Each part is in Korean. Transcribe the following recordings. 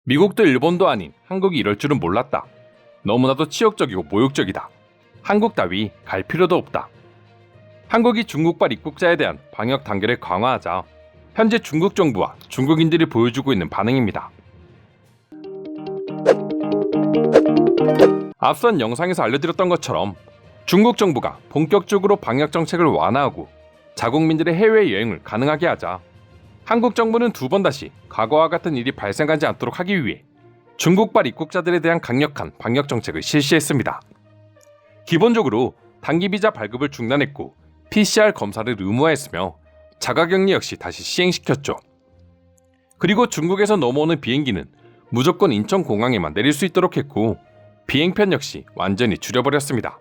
미국도 일본도 아닌 한국이 이럴 줄은 몰랐다. 너무나도 치욕적이고 모욕적이다. 한국 따위 갈 필요도 없다. 한국이 중국발 입국자에 대한 방역 단계를 강화하자 현재 중국 정부와 중국인들이 보여주고 있는 반응입니다. 앞선 영상에서 알려드렸던 것처럼 중국 정부가 본격적으로 방역 정책을 완화하고 자국민들의 해외여행을 가능하게 하자 한국 정부는 두 번 다시 과거와 같은 일이 발생하지 않도록 하기 위해 중국발 입국자들에 대한 강력한 방역 정책을 실시했습니다. 기본적으로 단기 비자 발급을 중단했고 PCR 검사를 의무화했으며 자가격리 역시 다시 시행시켰죠. 그리고 중국에서 넘어오는 비행기는 무조건 인천공항에만 내릴 수 있도록 했고 비행편 역시 완전히 줄여버렸습니다.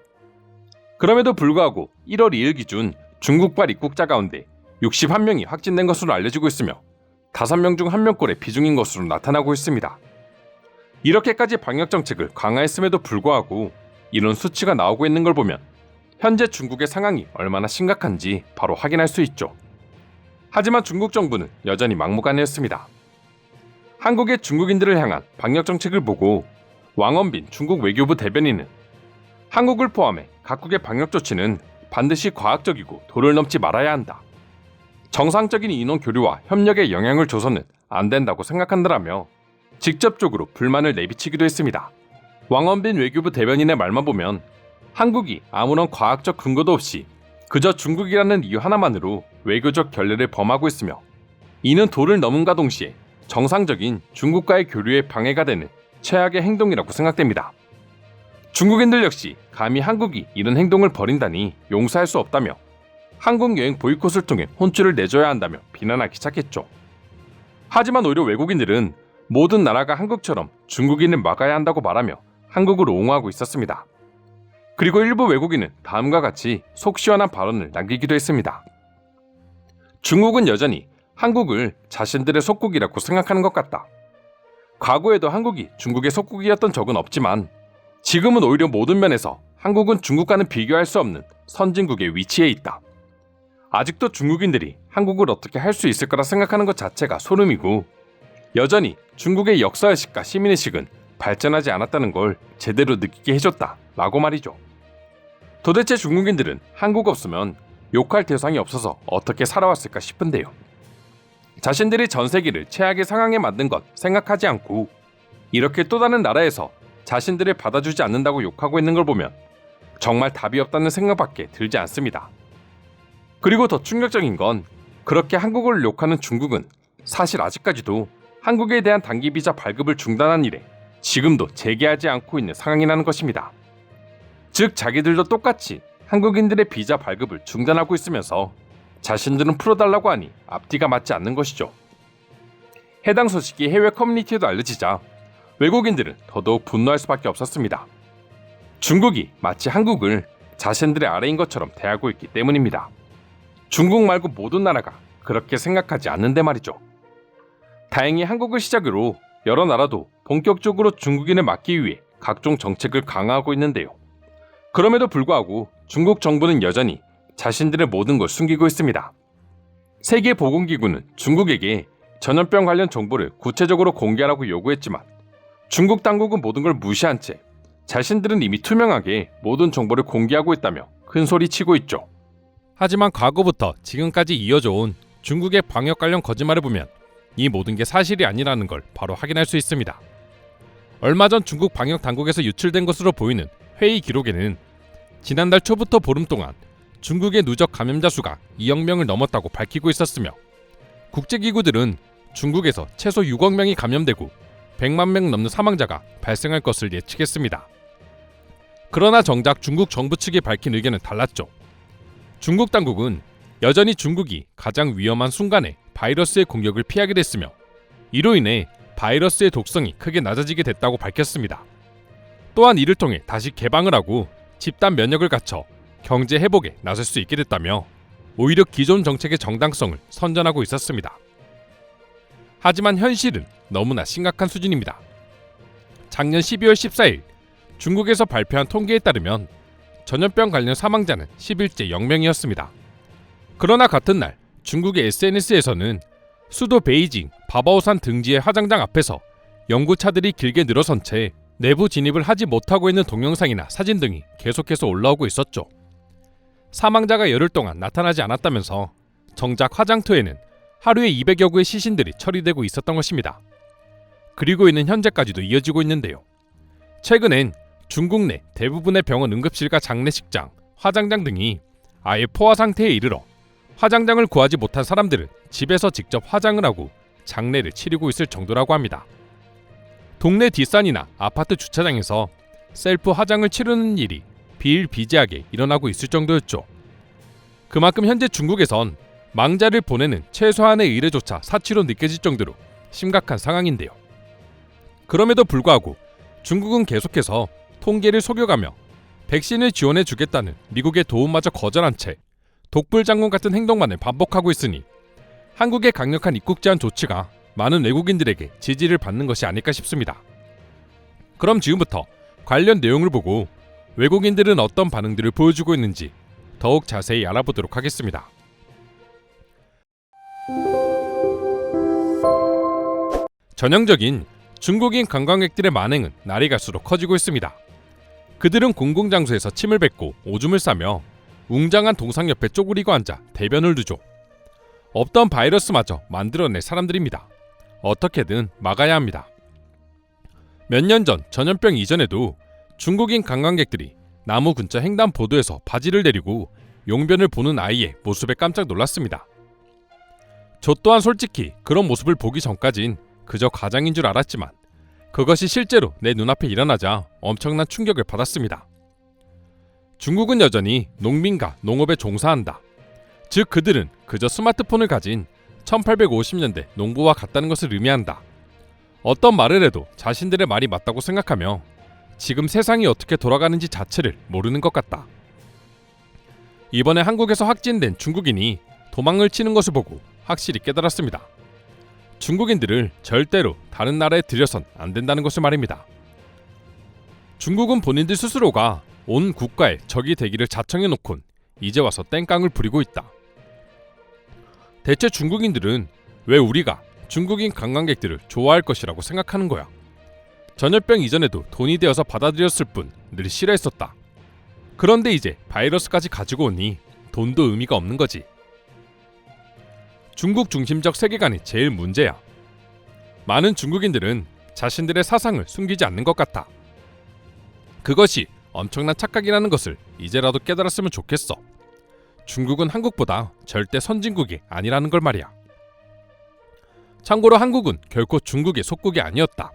그럼에도 불구하고 1월 2일 기준 중국발 입국자 가운데 61명이 확진된 것으로 알려지고 있으며 5명 중 1명꼴의 비중인 것으로 나타나고 있습니다. 이렇게까지 방역 정책을 강화했음에도 불구하고 이런 수치가 나오고 있는 걸 보면 현재 중국의 상황이 얼마나 심각한지 바로 확인할 수 있죠. 하지만 중국 정부는 여전히 막무가내였습니다. 한국의 중국인들을 향한 방역 정책을 보고 왕원빈 중국 외교부 대변인은 한국을 포함해 각국의 방역 조치는 반드시 과학적이고 도를 넘지 말아야 한다. 정상적인 인원 교류와 협력에 영향을 줘서는 안 된다고 생각한다라며 직접적으로 불만을 내비치기도 했습니다. 왕원빈 외교부 대변인의 말만 보면 한국이 아무런 과학적 근거도 없이 그저 중국이라는 이유 하나만으로 외교적 결례를 범하고 있으며 이는 도를 넘음과 동시에 정상적인 중국과의 교류에 방해가 되는 최악의 행동이라고 생각됩니다. 중국인들 역시 감히 한국이 이런 행동을 벌인다니 용서할 수 없다며 한국 여행 보이콧을 통해 혼쭐을 내줘야 한다며 비난하기 시작했죠. 하지만 오히려 외국인들은 모든 나라가 한국처럼 중국인을 막아야 한다고 말하며 한국을 옹호하고 있었습니다. 그리고 일부 외국인은 다음과 같이 속 시원한 발언을 남기기도 했습니다. 중국은 여전히 한국을 자신들의 속국이라고 생각하는 것 같다. 과거에도 한국이 중국의 속국이었던 적은 없지만 지금은 오히려 모든 면에서 한국은 중국과는 비교할 수 없는 선진국의 위치에 있다. 아직도 중국인들이 한국을 어떻게 할 수 있을 거라 생각하는 것 자체가 소름이고 여전히 중국의 역사의식과 시민의식은 발전하지 않았다는 걸 제대로 느끼게 해줬다 라고 말이죠. 도대체 중국인들은 한국 없으면 욕할 대상이 없어서 어떻게 살아왔을까 싶은데요. 자신들이 전 세계를 최악의 상황에 만든 것 생각하지 않고 이렇게 또 다른 나라에서 자신들을 받아주지 않는다고 욕하고 있는 걸 보면 정말 답이 없다는 생각밖에 들지 않습니다. 그리고 더 충격적인 건 그렇게 한국을 욕하는 중국은 사실 아직까지도 한국에 대한 단기 비자 발급을 중단한 이래 지금도 재개하지 않고 있는 상황이라는 것입니다. 즉 자기들도 똑같이 한국인들의 비자 발급을 중단하고 있으면서 자신들은 풀어달라고 하니 앞뒤가 맞지 않는 것이죠. 해당 소식이 해외 커뮤니티에도 알려지자 외국인들은 더더욱 분노할 수밖에 없었습니다. 중국이 마치 한국을 자신들의 아래인 것처럼 대하고 있기 때문입니다. 중국 말고 모든 나라가 그렇게 생각하지 않는데 말이죠. 다행히 한국을 시작으로 여러 나라도 본격적으로 중국인을 막기 위해 각종 정책을 강화하고 있는데요. 그럼에도 불구하고 중국 정부는 여전히 자신들의 모든 걸 숨기고 있습니다. 세계보건기구는 중국에게 전염병 관련 정보를 구체적으로 공개하라고 요구했지만 중국 당국은 모든 걸 무시한 채 자신들은 이미 투명하게 모든 정보를 공개하고 있다며 큰 소리 치고 있죠. 하지만 과거부터 지금까지 이어져 온 중국의 방역 관련 거짓말을 보면 이 모든 게 사실이 아니라는 걸 바로 확인할 수 있습니다. 얼마 전 중국 방역 당국에서 유출된 것으로 보이는 회의 기록에는 지난달 초부터 보름 동안 중국의 누적 감염자 수가 2억 명을 넘었다고 밝히고 있었으며 국제기구들은 중국에서 최소 6억 명이 감염되고 100만 명 넘는 사망자가 발생할 것을 예측했습니다. 그러나 정작 중국 정부 측이 밝힌 의견은 달랐죠. 중국 당국은 여전히 중국이 가장 위험한 순간에 바이러스의 공격을 피하게 됐으며 이로 인해 바이러스의 독성이 크게 낮아지게 됐다고 밝혔습니다. 또한 이를 통해 다시 개방을 하고 집단 면역을 갖춰 경제 회복에 나설 수 있게 됐다며 오히려 기존 정책의 정당성을 선전하고 있었습니다. 하지만 현실은 너무나 심각한 수준입니다. 작년 12월 14일 중국에서 발표한 통계에 따르면 전염병 관련 사망자는 10일째 0명이었습니다. 그러나 같은 날 중국의 SNS에서는 수도 베이징 바바오산 등지의 화장장 앞에서 연구차들이 길게 늘어선 채 내부 진입을 하지 못하고 있는 동영상이나 사진 등이 계속해서 올라오고 있었죠. 사망자가 열흘 동안 나타나지 않았다면서 정작 화장터에는 하루에 200여 구의 시신들이 처리되고 있었던 것입니다. 그리고 이는 현재까지도 이어지고 있는데요. 최근엔 중국 내 대부분의 병원 응급실과 장례식장, 화장장 등이 아예 포화 상태에 이르러 화장장을 구하지 못한 사람들은 집에서 직접 화장을 하고 장례를 치르고 있을 정도라고 합니다. 동네 뒷산이나 아파트 주차장에서 셀프 화장을 치르는 일이 비일비재하게 일어나고 있을 정도였죠. 그만큼 현재 중국에선 망자를 보내는 최소한의 의뢰조차 사치로 느껴질 정도로 심각한 상황인데요. 그럼에도 불구하고 중국은 계속해서 통계를 속여가며 백신을 지원해주겠다는 미국의 도움마저 거절한 채 독불장군 같은 행동만을 반복하고 있으니 한국의 강력한 입국 제한 조치가 많은 외국인들에게 지지를 받는 것이 아닐까 싶습니다. 그럼 지금부터 관련 내용을 보고 외국인들은 어떤 반응들을 보여주고 있는지 더욱 자세히 알아보도록 하겠습니다. 전형적인 중국인 관광객들의 만행은 날이 갈수록 커지고 있습니다. 그들은 공공장소에서 침을 뱉고 오줌을 싸며 웅장한 동상 옆에 쪼그리고 앉아 대변을 두죠. 없던 바이러스마저 만들어낼 사람들입니다. 어떻게든 막아야 합니다. 몇 년 전 전염병 이전에도 중국인 관광객들이 나무 근처 횡단보도에서 바지를 내리고 용변을 보는 아이의 모습에 깜짝 놀랐습니다. 저 또한 솔직히 그런 모습을 보기 전까진 그저 과장인 줄 알았지만 그것이 실제로 내 눈앞에 일어나자 엄청난 충격을 받았습니다. 중국은 여전히 농민과 농업에 종사한다. 즉 그들은 그저 스마트폰을 가진 1850년대 농부와 같다는 것을 의미한다. 어떤 말을 해도 자신들의 말이 맞다고 생각하며 지금 세상이 어떻게 돌아가는지 자체를 모르는 것 같다. 이번에 한국에서 확진된 중국인이 도망을 치는 것을 보고 확실히 깨달았습니다. 중국인들을 절대로 다른 나라에 들여선 안 된다는 것을 말입니다. 중국은 본인들 스스로가 온 국가의 적이 되기를 자청해놓곤 이제 와서 땡깡을 부리고 있다. 대체 중국인들은 왜 우리가 중국인 관광객들을 좋아할 것이라고 생각하는 거야? 전염병 이전에도 돈이 되어서 받아들였을 뿐 늘 싫어했었다. 그런데 이제 바이러스까지 가지고 오니 돈도 의미가 없는 거지. 중국 중심적 세계관이 제일 문제야. 많은 중국인들은 자신들의 사상을 숨기지 않는 것 같아. 그것이 엄청난 착각이라는 것을 이제라도 깨달았으면 좋겠어. 중국은 한국보다 절대 선진국이 아니라는 걸 말이야. 참고로 한국은 결코 중국의 속국이 아니었다.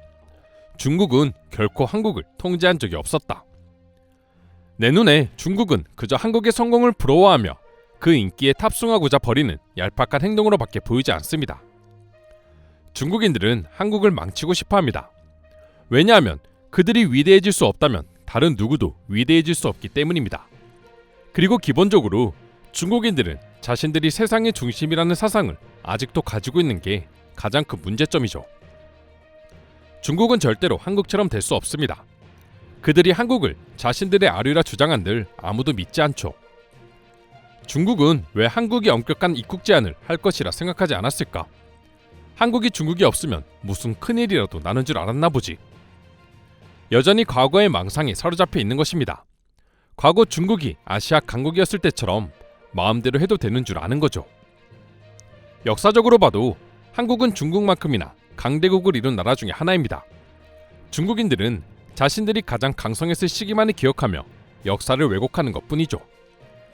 중국은 결코 한국을 통제한 적이 없었다. 내 눈에 중국은 그저 한국의 성공을 부러워하며 그 인기에 탑승하고자 벌이는 얄팍한 행동으로밖에 보이지 않습니다. 중국인들은 한국을 망치고 싶어합니다. 왜냐하면 그들이 위대해질 수 없다면 다른 누구도 위대해질 수 없기 때문입니다. 그리고 기본적으로 중국인들은 자신들이 세상의 중심이라는 사상을 아직도 가지고 있는 게 가장 큰 문제점이죠. 중국은 절대로 한국처럼 될 수 없습니다. 그들이 한국을 자신들의 아류라 주장한들 아무도 믿지 않죠. 중국은 왜 한국이 엄격한 입국 제한을 할 것이라 생각하지 않았을까? 한국이 중국이 없으면 무슨 큰일이라도 나는 줄 알았나 보지. 여전히 과거의 망상에 사로잡혀 있는 것입니다. 과거 중국이 아시아 강국이었을 때처럼 마음대로 해도 되는 줄 아는 거죠. 역사적으로 봐도 한국은 중국만큼이나 강대국을 이룬 나라 중에 하나입니다. 중국인들은 자신들이 가장 강성했을 시기만을 기억하며 역사를 왜곡하는 것뿐이죠.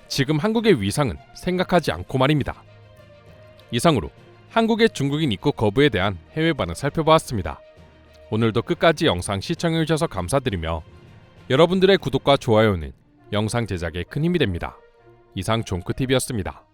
지금 한국의 위상은 생각하지 않고 말입니다. 이상으로 한국의 중국인 입국 거부에 대한 해외 반응 살펴보았습니다. 오늘도 끝까지 영상 시청해주셔서 감사드리며 여러분들의 구독과 좋아요는 영상 제작에 큰 힘이 됩니다. 이상 종크TV였습니다.